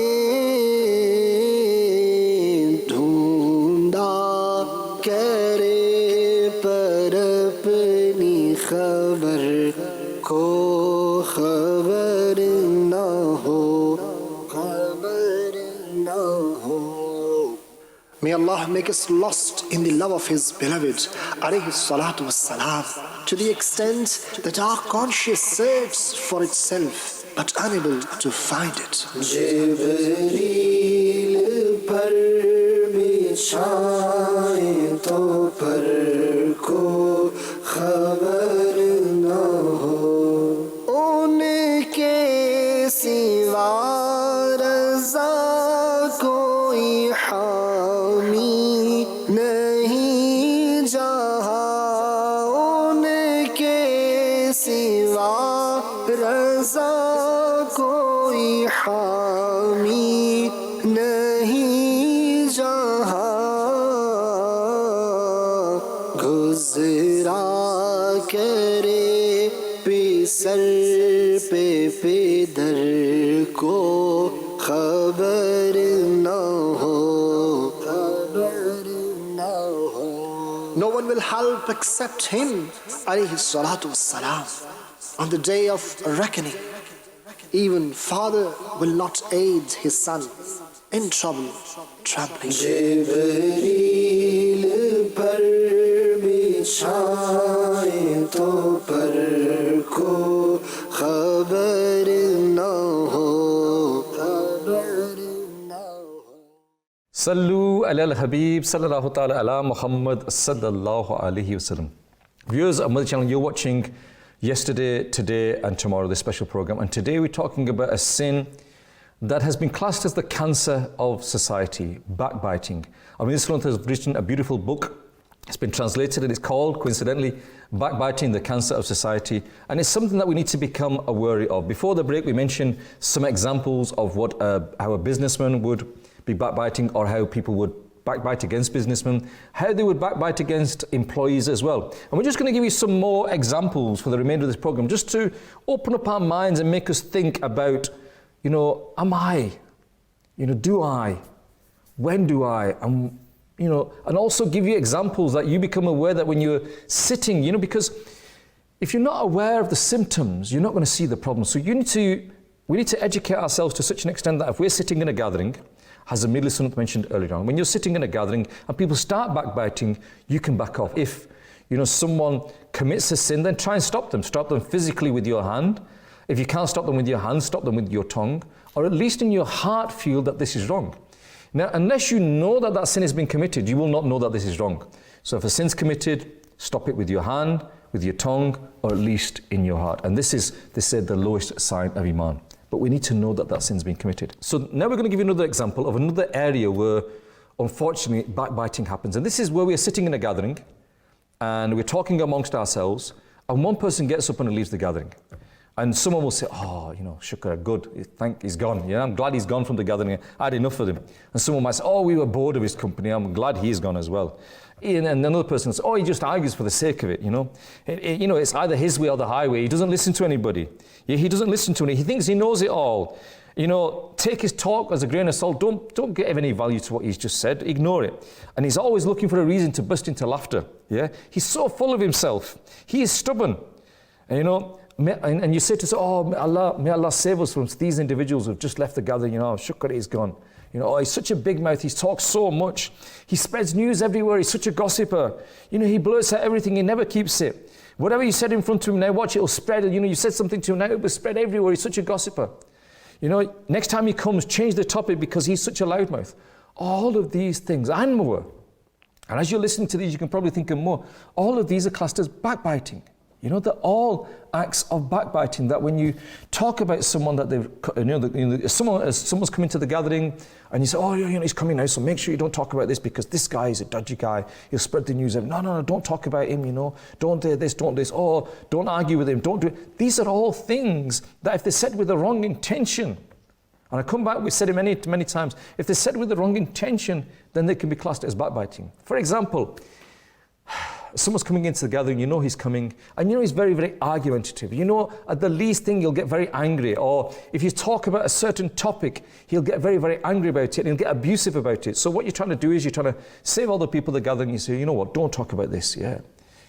dhoonda kare par apni khabar ko خبر نہ ہو. May Allah make us lost in the love of His beloved alayhi salatu wassalam, to the extent that our conscience searches for itself but unable to find it. Jibreel par bichhaye to par ko khabar na ho. سوا رضا کوئی حامی نہیں جہاں، ان کے سوا رضا کوئی حامی نہیں جہاں. گزرا کرے سر پہ پیدر کو خبر نہ ہو. No one will help except him alayhi salatu wassalam. On the day of reckoning, even father will not aid his son in trouble, trembling. Jibreel par bichhaye to par ko خبر نہ ہو. صلو علی الحبیب صلی اللہ تعالی علی محمد صلی اللہ علیہ وسلم. Viewers of Madani Channel, you're watching Yesterday, Today and Tomorrow, this special program, and today we're talking about a sin that has been classed as the cancer of society, backbiting. This month has written a beautiful book. It's been translated and it's called, coincidentally, Backbiting, the Cancer of Society. And it's something that we need to become aware of. Before the break, we mentioned some examples of how a businessman would be backbiting, or how people would backbite against businessmen, how they would backbite against employees as well. And we're just going to give you some more examples for the remainder of this program, just to open up our minds and make us think about, am I? Do I? When do I? And also give you examples that you become aware that when you're sitting, because if you're not aware of the symptoms, you're not going to see the problem. So we need to educate ourselves to such an extent that if we're sitting in a gathering, as the Middle Sunnah mentioned earlier on, when you're sitting in a gathering and people start backbiting, you can back off. If someone commits a sin, then try and stop them. Stop them physically with your hand. If you can't stop them with your hand, stop them with your tongue, or at least in your heart feel that this is wrong. Now, unless you know that that sin has been committed, you will not know that this is wrong. So if a sin's committed, stop it with your hand, with your tongue, or at least in your heart. And this is, they said, the lowest sign of Iman. But we need to know that that sin's been committed. So now we're going to give you another example of another area where, unfortunately, backbiting happens. And this is where we are sitting in a gathering, and we're talking amongst ourselves, and one person gets up and leaves the gathering. And someone will say, oh, shukr, good, he's gone. I'm glad he's gone from the gathering. I had enough of him. And someone might say, oh, we were bored of his company. I'm glad he's gone as well. And another person says, oh, he just argues for the sake of it, It's either his way or the highway. He doesn't listen to anybody. He doesn't listen to anybody. He thinks he knows it all. Take his talk as a grain of salt. Don't give any value to what he's just said. Ignore it. And he's always looking for a reason to burst into laughter. Yeah, he's so full of himself. He is stubborn. And you say to us, oh, may Allah save us from these individuals who have just left the gathering. Shukr, he's gone. Oh, he's such a big mouth. He talks so much. He spreads news everywhere. He's such a gossiper. He blurts out everything. He never keeps it. Whatever you said in front of him, now watch it will spread. You said something to him, now it will spread everywhere. He's such a gossiper. Next time he comes, change the topic because he's such a loudmouth. All of these things and more. And as you're listening to these, you can probably think of more. All of these are classed as backbiting. They're all acts of backbiting, that when you talk about someone that someone's coming to the gathering and you say, oh, he's coming now, so make sure you don't talk about this because this guy is a dodgy guy. He'll spread the news. No, don't talk about him, Don't do this, don't this. Oh, don't argue with him, don't do it. These are all things that if they're said with the wrong intention, and I come back, we've said it many, many times, if they're said with the wrong intention, then they can be classed as backbiting. For example, someone's coming into the gathering, he's coming, and he's very, very argumentative. At the least thing, you'll get very angry. Or if you talk about a certain topic, he'll get very, very angry about it, and he'll get abusive about it. So what you're trying to do is you're trying to save all the people at the gathering. You say, you know what, don't talk about this, yeah.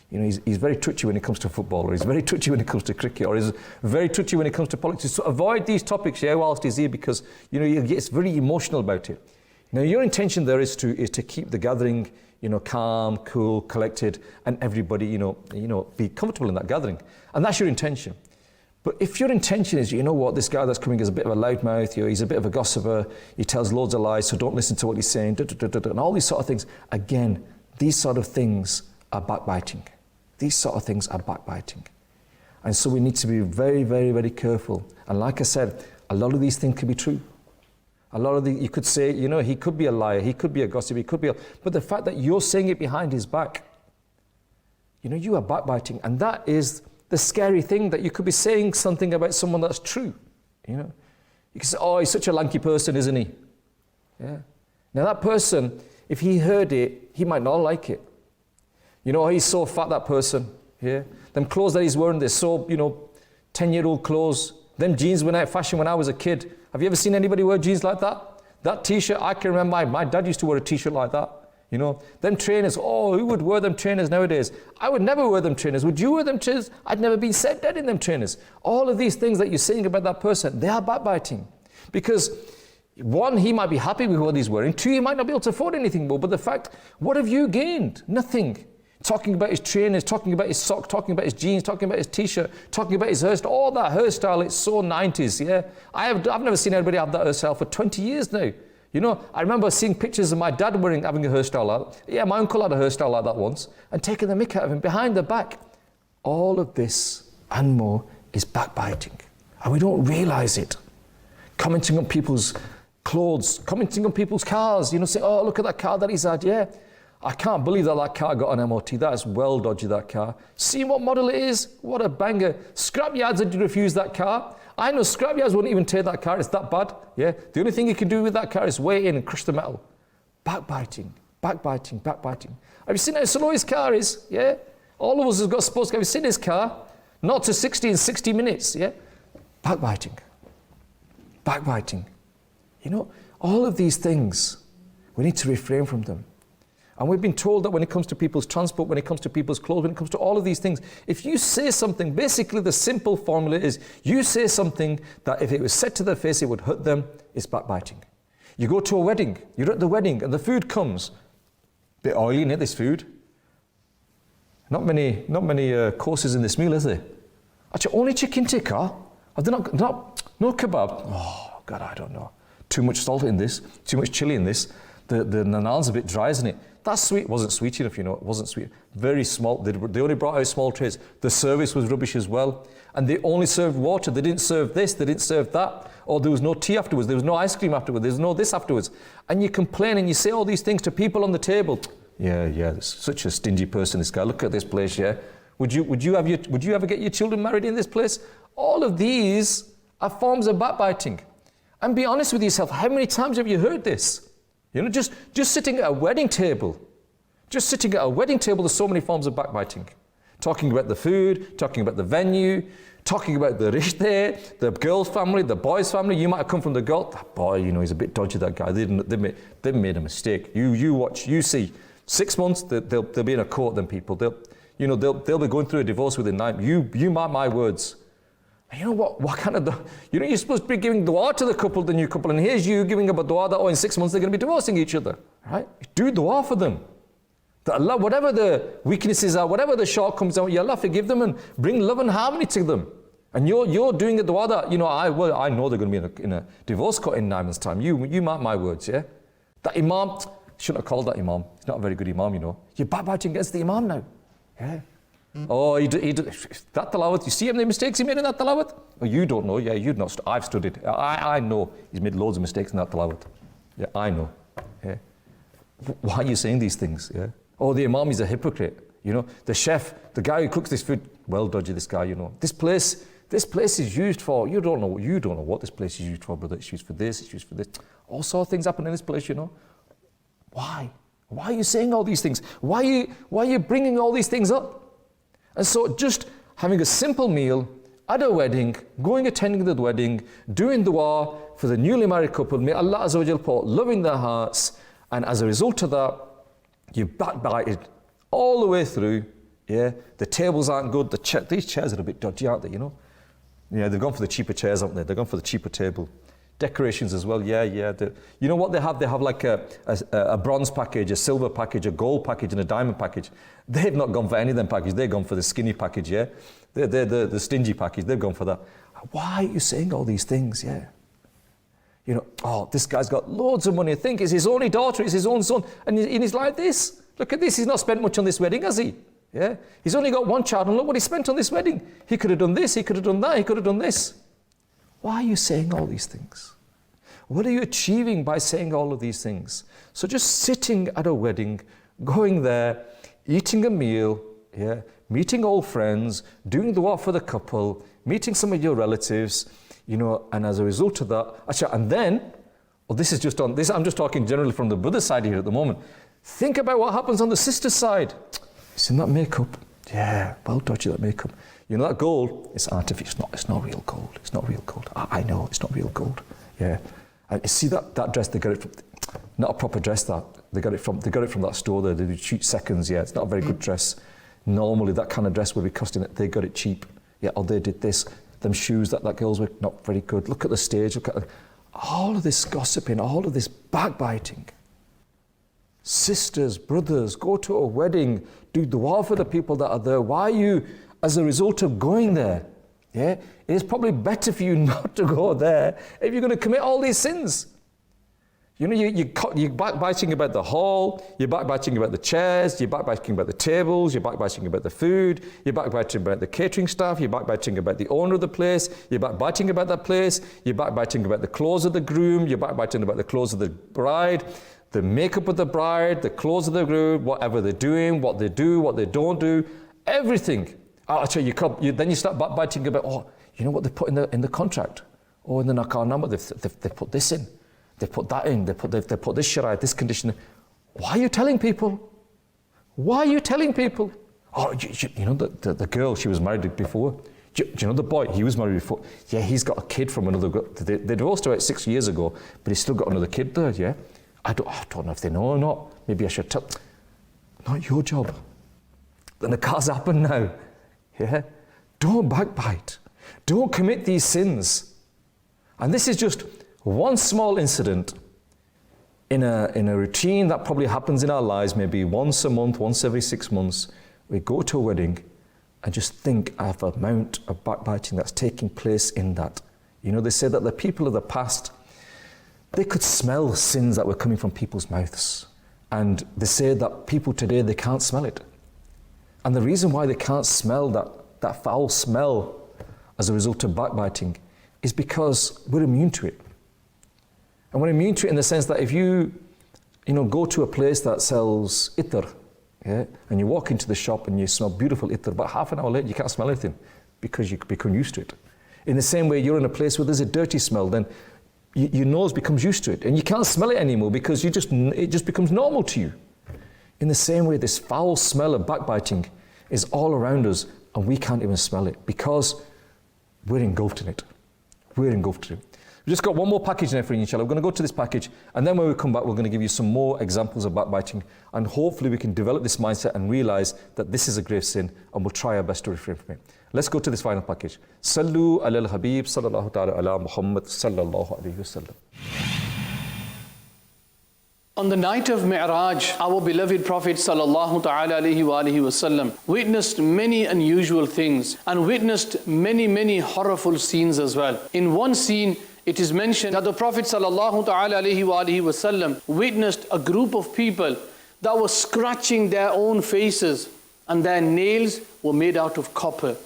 He's very touchy when it comes to football, or he's very touchy when it comes to cricket, or he's very touchy when it comes to politics. So avoid these topics, whilst he's here, because, it's very emotional about it. Now, your intention there is to keep the gathering calm, cool, collected, and everybody, be comfortable in that gathering. And that's your intention. But if your intention is, this guy that's coming is a bit of a loudmouth, he's a bit of a gossiper, he tells loads of lies, so don't listen to what he's saying, and all these sort of things. Again, these sort of things are backbiting. These sort of things are backbiting. And so we need to be very, very, very careful. And like I said, a lot of these things can be true. A lot of you could say, he could be a liar, he could be a gossip, but the fact that you're saying it behind his back, you are backbiting. And that is the scary thing, that you could be saying something about someone that's true. You can say, oh, he's such a lanky person, isn't he? Yeah. Now that person, if he heard it, he might not like it. He's so fat, that person. Yeah. Them clothes that he's wearing, they're so, 10-year-old clothes. Them jeans went out of fashion when I was a kid. Have you ever seen anybody wear jeans like that? That t-shirt, I can remember my dad used to wear a t-shirt like that. Them trainers, oh, who would wear them trainers nowadays? I would never wear them trainers. Would you wear them trainers? I'd never been set dead in them trainers. All of these things that you're saying about that person, they are backbiting. Because one, he might be happy with what he's wearing. Two, he might not be able to afford anything more. But the fact, what have you gained? Nothing. Talking about his trainers, talking about his socks, talking about his jeans, talking about his t-shirt, talking about his hairstyle, all that hairstyle, it's so 90s, yeah? I've never seen anybody have that hairstyle for 20 years now. I remember seeing pictures of my dad having a hairstyle like that. Yeah, my uncle had a hairstyle like that once, and taking the mick out of him behind the back. All of this and more is backbiting. And we don't realise it. Commenting on people's clothes, commenting on people's cars, saying, oh, look at that car that he's had, yeah. I can't believe that car got an MOT. That is well dodgy, that car. See what model it is? What a banger. Scrapyards had refused that car. I know scrapyards wouldn't even take that car. It's that bad. Yeah. The only thing you can do with that car is weigh in and crush the metal. Backbiting, backbiting, backbiting. Have you seen how slow his car is? Yeah. All of us have got sports cars. Have you seen his car? 0 to 60 in 60 minutes. Yeah. Backbiting. Backbiting. All of these things, we need to refrain from them. And we've been told that when it comes to people's transport, when it comes to people's clothes, when it comes to all of these things, if you say something, basically the simple formula is, you say something that if it was said to their face, it would hurt them, it's backbiting. You go to a wedding, you're at the wedding, and the food comes. Bit oily, isn't it, this food? Not many courses in this meal, is there? Actually, only chicken tikka? Are there not no kebab? Oh, God, I don't know. Too much salt in this, too much chili in this. The nan's a bit dry, isn't it? That sweet wasn't sweet enough, it wasn't sweet. Very small. They only brought out small trays. The service was rubbish as well. And they only served water. They didn't serve this, they didn't serve that. Or there was no tea afterwards, there was no ice cream afterwards, there was no this afterwards. And you complain and you say all these things to people on the table. Yeah, there's such a stingy person, this guy. Look at this place, yeah. Would you ever get your children married in this place? All of these are forms of backbiting. And be honest with yourself, how many times have you heard this? You know, just sitting at a wedding table. Just sitting at a wedding table, there's so many forms of backbiting. Talking about the food, talking about the venue, talking about the rishte, the girl's family, the boy's family. You might have come from the girl. That boy, you know, he's a bit dodgy, that guy. They've made a mistake. You watch, you see. 6 months, they'll be in a court, them people. They'll be going through a divorce within 9. You mark my words. And you know what kind of, you're supposed to be giving dua to the new couple, and here's you giving up a dua that, in 6 months they're going to be divorcing each other, right? Do dua for them. That Allah, whatever the weaknesses are, whatever the shortcomings are, Ya Allah, forgive them and bring love and harmony to them. And you're doing a dua that, I know they're going to be in a divorce court in 9 months' time. You mark my words, yeah? That imam, shouldn't have called that imam. He's not a very good imam, you know. You're backbiting against the imam now. Yeah. Oh, he did that tilawat. You see how many mistakes he made in that tilawat? Oh, you don't know. Yeah, you've not. I've studied. I know he's made loads of mistakes in that tilawat. Yeah, I know. Yeah. Why are you saying these things? Yeah. Oh, the imam is a hypocrite. You know, the chef, the guy who cooks this food, well dodgy, this guy, you know. This place is used for, you don't know what this place is used for, brother. It's used for this, it's used for this. All sorts of things happen in this place, you know. Why? Why are you saying all these things? Why are you bringing all these things up? And so just having a simple meal at a wedding, attending the wedding, doing dua for the newly married couple, may Allah Azza wa Jal pour love in their hearts, and as a result of that, you backbited all the way through. Yeah, the tables aren't good. These chairs are a bit dodgy, aren't they? You know, yeah, they've gone for the cheaper chairs, haven't they? They've gone for the cheaper table. Decorations as well. Yeah. You know what they have? They have like a bronze package, a silver package, a gold package, and a diamond package. They've not gone for any of them packages. They've gone for the skinny package. Yeah, they're the stingy package. They've gone for that. Why are you saying all these things? Yeah. You know, oh, this guy's got loads of money. I think it's his only daughter, it's his own son, and he's like this. Look at this. He's not spent much on this wedding, has he? Yeah. He's only got one child, and look what he spent on this wedding. He could have done this. He could have done that. He could have done this. Why are you saying all these things? What are you achieving by saying all of these things? So just sitting at a wedding, going there, eating a meal, yeah, meeting old friends, doing dua for the couple, meeting some of your relatives, you know, and as a result of that, and then, I'm just talking generally from the brother side here at the moment. Think about what happens on the sister side. You seen that makeup? Yeah, well dodgy, that makeup. You know, that gold, it's artificial. It's not real gold. It's not real gold. I know, it's not real gold. Yeah. And you see that dress, they got it from, not a proper dress that. They got it from that store there. They do shoot seconds, yeah. It's not a very good dress. Normally that kind of dress would be costing it. They got it cheap. Yeah, or they did this. Them shoes that girls were not very good. Look at the stage, all of this gossiping, all of this backbiting. Sisters, brothers, go to a wedding, do dua for the people that are there. Why are you, as a result of going there, yeah, it's probably better for you not to go there if you're going to commit all these sins. You know, you're backbiting about the hall, you're backbiting about the chairs, you're backbiting about the tables, you're backbiting about the food, you're backbiting about the catering staff, you're backbiting about the owner of the place, you're backbiting about that place, you're backbiting about the clothes of the groom, you're backbiting about the clothes of the bride, the makeup of the bride, the clothes of the groom, whatever they're doing, what they do, what they don't do, everything. I'll tell you, then you start backbiting about, you know what they put in the contract? Oh, in the Nakarnama, they've put this in. They put that in. They put this shariah, this condition. Why are you telling people? Why are you telling people? Oh, you know the girl, she was married before. Do you know the boy? He was married before. Yeah, he's got a kid from another girl. They divorced about 6 years ago, but he's still got another kid there. Yeah, I don't know if they know or not. Maybe I should tell. Not your job. Then the car's happened now. Yeah, don't backbite. Don't commit these sins. And this is just one small incident in a routine that probably happens in our lives, maybe once a month, once every 6 months. We go to a wedding and just think of the amount of backbiting that's taking place in that. You know, they say that the people of the past, they could smell sins that were coming from people's mouths. And they say that people today, they can't smell it. And the reason why they can't smell that foul smell as a result of backbiting is because we're immune to it. And we're immune to it in the sense that if you go to a place that sells itar, Yeah? And you walk into the shop and you smell beautiful ittar, but half an hour later you can't smell anything because you become used to it. In the same way, you're in a place where there's a dirty smell, then your nose becomes used to it and you can't smell it anymore because it just becomes normal to you. In the same way, this foul smell of backbiting is all around us and we can't even smell it because we're engulfed in it. We're engulfed in it. We've just got one more package in for you, inshallah. We're going to go to this package, and then when we come back, we're going to give you some more examples of backbiting, and hopefully we can develop this mindset and realize that this is a grave sin, and we'll try our best to refrain from it. Let's go to this final package. Sallu ala al-Habib sallallahu ta'ala ala Muhammad sallallahu alayhi wa sallam. On the night of Mi'raj, our beloved Prophet sallallahu ta'ala alayhi wa alihi wasallam witnessed many unusual things and witnessed many horrible scenes as well. In one scene, it is mentioned that the Prophet sallallahu ta'ala alayhi wa alihi wasallam witnessed a group of people that were scratching their own faces and their nails were made out of copper.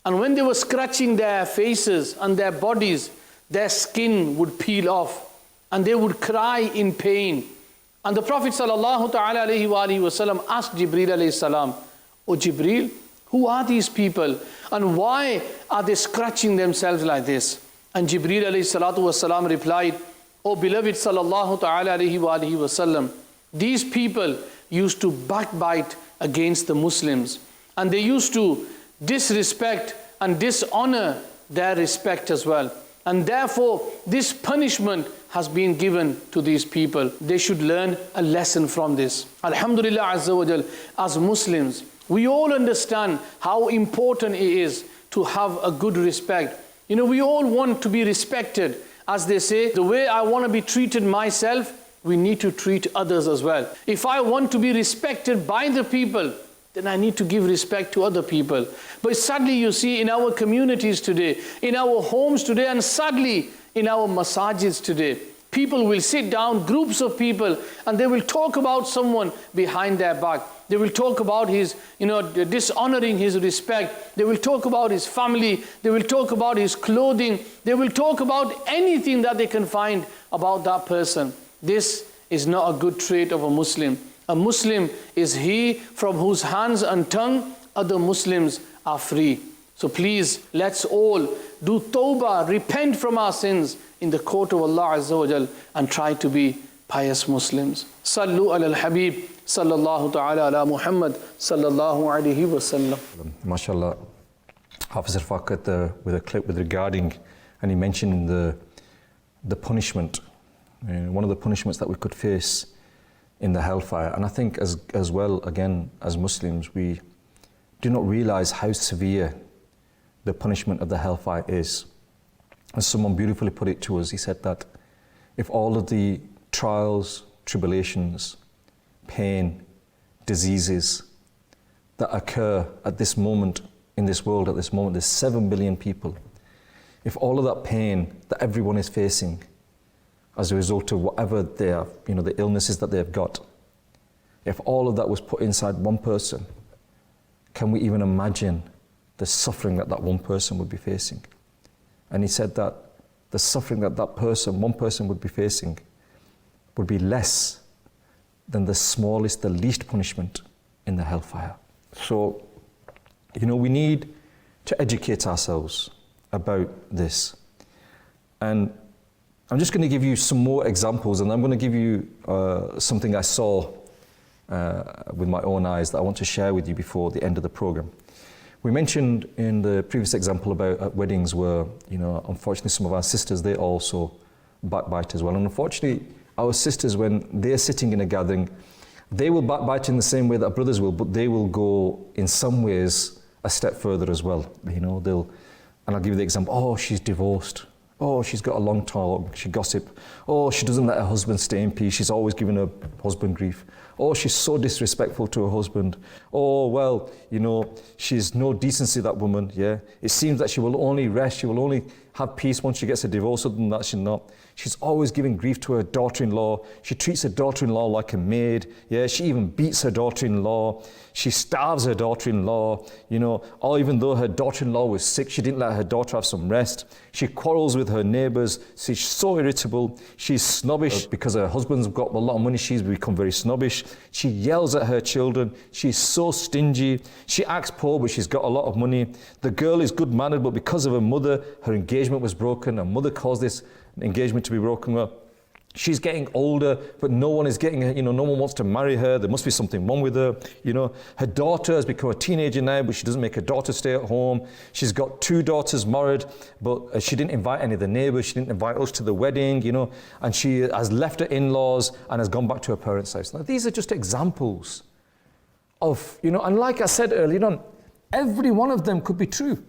And when they were scratching their faces and their bodies, their skin would peel off and they would cry in pain. And the Prophet sallallahu ta'ala alayhi wa alihi wasallam asked Jibreel alayhi salam, "O Jibreel, who are these people and why are they scratching themselves like this?" And Jibreel alayhi salatu wasalam replied, "O beloved sallallahu ta'ala alayhi wa alihi wasallam, these people used to backbite against the Muslims and they used to disrespect and dishonor their respect as well. And therefore, this punishment has been given to these people. They should learn a lesson from this." Alhamdulillah Azza wa Jal, as Muslims, we all understand how important it is to have a good respect. You know, we all want to be respected. As they say, the way I want to be treated myself, we need to treat others as well. If I want to be respected by the people, then I need to give respect to other people. But sadly, you see in our communities today, in our homes today, and sadly in our masajids today, people will sit down, groups of people, and they will talk about someone behind their back. They will talk about his, dishonoring his respect. They will talk about his family. They will talk about his clothing. They will talk about anything that they can find about that person. This is not a good trait of a Muslim. A Muslim is he from whose hands and tongue other Muslims are free. So please, let's all do tawbah, repent from our sins in the court of Allah Azza wa Jal and try to be pious Muslims. Sallu ala al-Habib sallallahu ta'ala ala Muhammad sallallahu alayhi wa sallam. MashaAllah, Hafiz Rafaq with a clip with regarding, and he mentioned the punishment, one of the punishments that we could face in the hellfire. And I think as well, again, as Muslims, we do not realize how severe the punishment of the hellfire is. As someone beautifully put it to us, he said that if all of the trials, tribulations, pain, diseases that occur at this moment in this world, at this moment, there's 7 billion people. If all of that pain that everyone is facing as a result of whatever they are, the illnesses that they've got, if all of that was put inside one person, can we even imagine the suffering that one person would be facing? And he said that the suffering that one person would be facing would be less than the smallest, the least punishment in the hellfire. So, we need to educate ourselves about this. And I'm just going to give you some more examples, and I'm going to give you something I saw with my own eyes that I want to share with you before the end of the program. We mentioned in the previous example about weddings where, unfortunately some of our sisters, they also backbite as well. And unfortunately, our sisters, when they're sitting in a gathering, they will backbite in the same way that brothers will, but they will go in some ways a step further as well. And I'll give you the example, oh, she's divorced. Oh, she's got a long talk, she gossip. Oh, she doesn't let her husband stay in peace, she's always giving her husband grief. Oh, she's so disrespectful to her husband. Oh, well, she's no decency, that woman, yeah. It seems that she will only rest, she will only have peace once she gets a divorce, other than that she's not. She's always giving grief to her daughter-in-law. She treats her daughter-in-law like a maid, yeah. She even beats her daughter-in-law. She starves her daughter-in-law, or even though her daughter-in-law was sick, she didn't let her daughter have some rest. She quarrels with her neighbours. She's so irritable. She's snobbish because her husband's got a lot of money. She's become very snobbish. She yells at her children. She's so stingy. She acts poor, but she's got a lot of money. The girl is good-mannered, but because of her mother, her engagement was broken. Her mother caused this engagement to be broken. She's getting older, but no one is getting her, no one wants to marry her. There must be something wrong with her. Her daughter has become a teenager now, but she doesn't make her daughter stay at home. She's got 2 daughters married, but she didn't invite any of the neighbors. She didn't invite us to the wedding, and she has left her in-laws and has gone back to her parents' house. Now, these are just examples of, and like I said earlier on, every one of them could be true.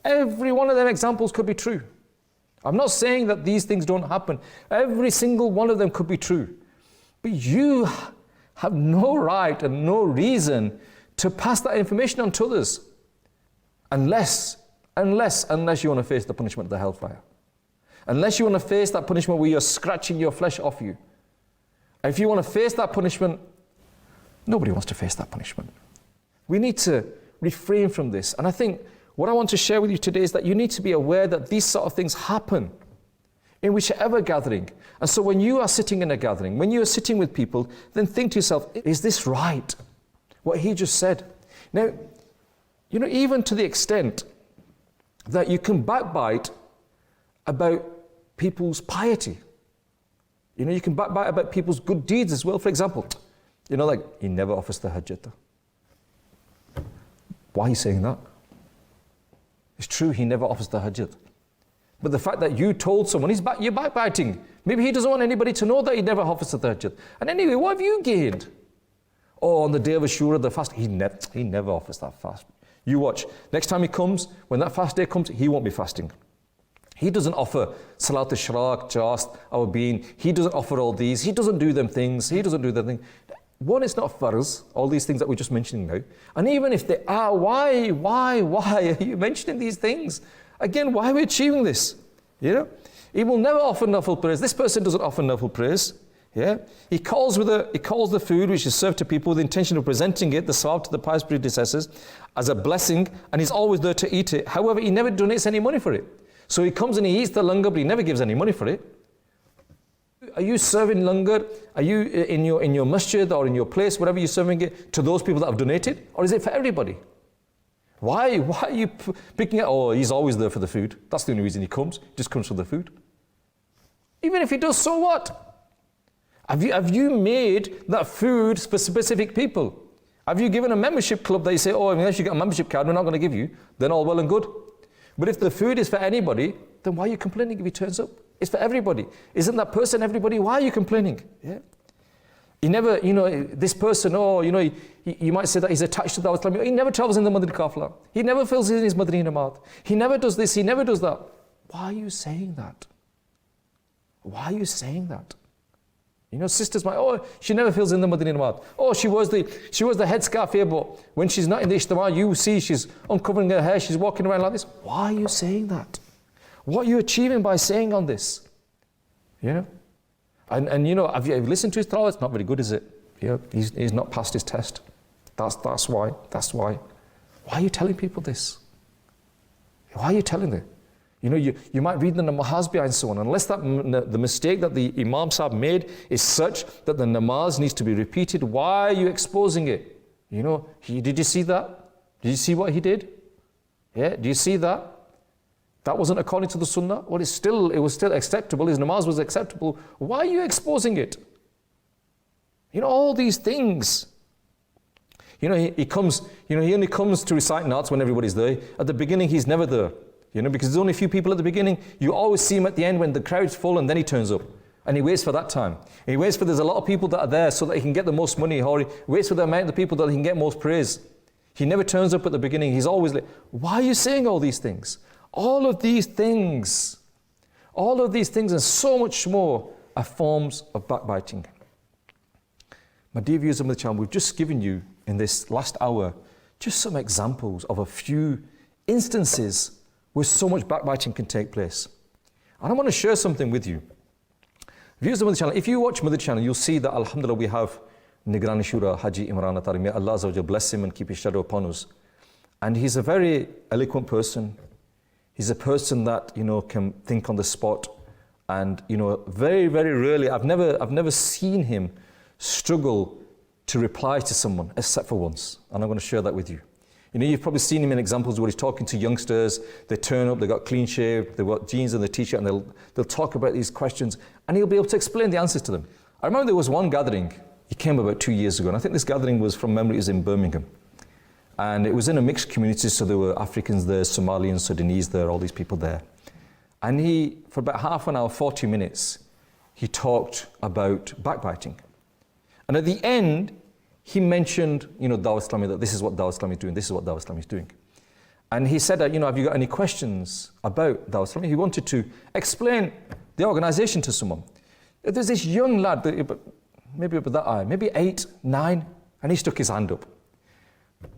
Every one of them examples could be true. I'm not saying that these things don't happen. Every single one of them could be true. But you have no right and no reason to pass that information on to others unless you want to face the punishment of the hellfire. Unless you want to face that punishment where you're scratching your flesh off you. If you want to face that punishment, nobody wants to face that punishment. We need to refrain from this. And I think what I want to share with you today is that you need to be aware that these sort of things happen in whichever gathering. And so when you are sitting in a gathering, when you are sitting with people, then think to yourself, is this right? What he just said. Now, even to the extent that you can backbite about people's piety. You can backbite about people's good deeds as well. For example, like, he never offers the hajjat. Why are you saying that? It's true, he never offers the hajjat. But the fact that you told someone, you're backbiting. Maybe he doesn't want anybody to know that he never offers the hajjat. And anyway, what have you gained? Oh, on the day of Ashura, the fast, he never offers that fast. You watch. Next time he comes, when that fast day comes, he won't be fasting. He doesn't offer Salat al-Shraq, Just, our being. He doesn't offer all these. He doesn't do them things. He doesn't do the thing. One, it's not farz, all these things that we're just mentioning now. And even if they are, why are you mentioning these things? Again, why are we achieving this? He will never offer nafil praise. This person doesn't offer nafil praise. Yeah, he calls the food which is served to people with the intention of presenting it, the sawab to the pious predecessors, as a blessing, and he's always there to eat it. However, he never donates any money for it. So he comes and he eats the langar, but he never gives any money for it. Are you serving langar? Are you in your masjid or in your place, wherever you're serving it, to those people that have donated? Or is it for everybody? Why are you picking it? Oh, he's always there for the food. That's the only reason he comes. He just comes for the food. Even if he does, so what? Have you made that food for specific people? Have you given a membership club that you say, oh, unless you get a membership card, we're not going to give you? Then all well and good. But if the food is for anybody, then why are you complaining if he turns up? It's for everybody. Isn't that person everybody? Why are you complaining? Yeah. He never, this person, you might say that he's attached to the Islamic. He never travels in the Madani Qafla. He never fills in his Madani Namat. He never does this, he never does that. Why are you saying that? Why are you saying that? Sisters might, she never fills in the Madani Namat. Oh, she wears the headscarf here, but when she's not in the Ijtima, you see she's uncovering her hair, she's walking around like this. Why are you saying that? What are you achieving by saying on this? And have you listened to his tilawah? It's not very good, is it? He's not passed his test. That's why. Why are you telling people this? Why are you telling them? You might read the namaz behind someone, unless the mistake that the Imam Sahib made is such that the namaz needs to be repeated. Why are you exposing it? Did you see that? Did you see what he did? Yeah, do you see that? That wasn't according to the Sunnah. Well, it was still acceptable. His namaz was acceptable. Why are you exposing it? All these things. He only comes to recite Naats when everybody's there. At the beginning, he's never there. Because there's only a few people at the beginning. You always see him at the end when the crowd's full, and then he turns up. And he waits for that time. And he waits for there's a lot of people that are there so that he can get the most money, or he waits for the amount of people that he can get most praise. He never turns up at the beginning. He's always late. Why are you saying all these things? All of these things and so much more are forms of backbiting. My dear viewers of the channel, we've just given you in this last hour just some examples of a few instances where so much backbiting can take place. And I want to share something with you. Viewers of the channel, if you watch Madani Channel, you'll see that alhamdulillah we have Nigrani Shura Haji Imran Atari. May Allah Azza wa Jalla bless him and keep his shadow upon us. And he's a very eloquent person. He's a person that can think on the spot, and very, very rarely. I've never seen him struggle to reply to someone except for once. And I'm going to share that with you. You know, you've probably seen him in examples where he's talking to youngsters. They turn up, they've got clean shave, they've got jeans and the t-shirt, and they'll talk about these questions, and he'll be able to explain the answers to them. I remember there was one gathering, he came about 2 years ago, and I think this gathering was, from memory, it was in Birmingham. And it was in a mixed community, so there were Africans there, Somalians, Sudanese there, all these people there. And he, for about half an hour, 40 minutes, he talked about backbiting. And at the end, he mentioned, you know, Dawah Islami, that this is what Dawah Islami is doing, this is what Dawah Islami is doing. And he said, you know, have you got any questions about Dawah Islami? He wanted to explain the organization to someone. There's this young lad, maybe about that eye, maybe 8, 9, and he stuck his hand up.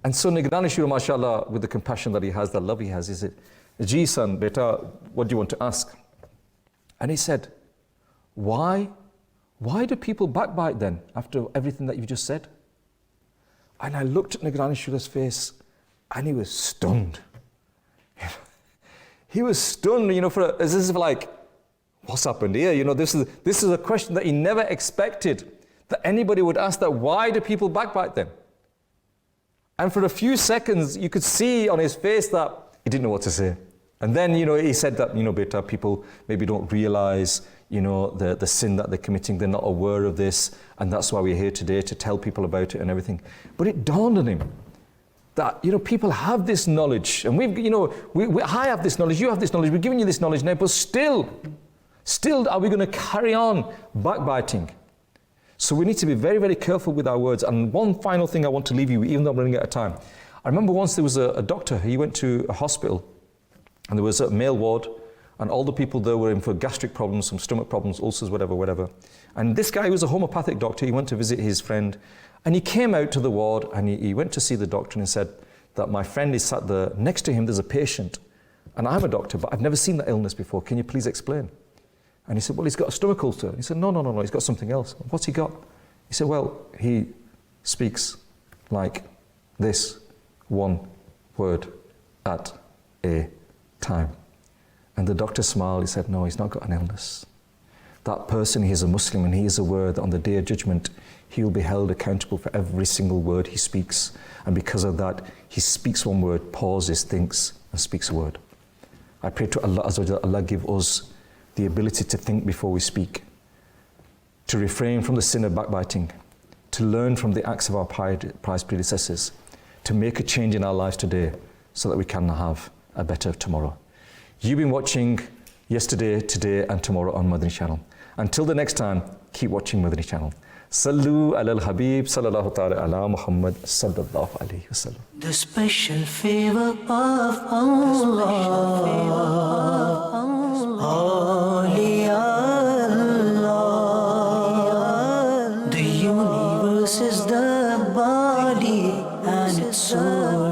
And so Nigrani Shuru, mashallah, with the compassion that he has, the love he has, he said, Ji son, beta, what do you want to ask? And he said, why do people backbite then, after everything that you've just said? And I looked at Nigrani Shuru's face, and he was stunned. He was stunned, you know, as if like, what's happened here? You know, this is a question that he never expected that anybody would ask, that why do people backbite them? And for a few seconds, you could see on his face that he didn't know what to say. And then, you know, he said that, you know, beta, people maybe don't realize, you know, the sin that they're committing. They're not aware of this. And that's why we're here today, to tell people about it and everything. But it dawned on him that, you know, people have this knowledge. And we've, you know, I have this knowledge, you have this knowledge, we're giving you this knowledge now, but still are we going to carry on backbiting? So we need to be very, very careful with our words. And one final thing I want to leave you with, even though I'm running out of time. I remember once there was a doctor, he went to a hospital, and there was a male ward, and all the people there were in for gastric problems, some stomach problems, ulcers, whatever. And this guy was a homeopathic doctor. He went to visit his friend, and he came out to the ward, and he went to see the doctor, and he said that my friend is sat there, next to him there's a patient, and I'm a doctor, but I've never seen that illness before. Can you please explain? And he said, well, he's got a stomach ulcer. He said, no, he's got something else. What's he got? He said, well, he speaks like this one word at a time. And the doctor smiled. He said, no, he's not got an illness. That person, he is a Muslim, and he is aware that on the Day of Judgment, he will be held accountable for every single word he speaks. And because of that, he speaks one word, pauses, thinks, and speaks a word. I pray to Allah Azza wa Jalla, Allah give us the ability to think before we speak, to refrain from the sin of backbiting, to learn from the acts of our pious predecessors, to make a change in our lives today so that we can have a better tomorrow. You've been watching Yesterday, Today and Tomorrow on Madani Channel. Until the next time, keep watching Madani Channel. Sallu ala al-Habib sallallahu ta'ala ala Muhammad sallallahu alayhi wa sallam. The special favor of Allah. The universe is the body and its soul.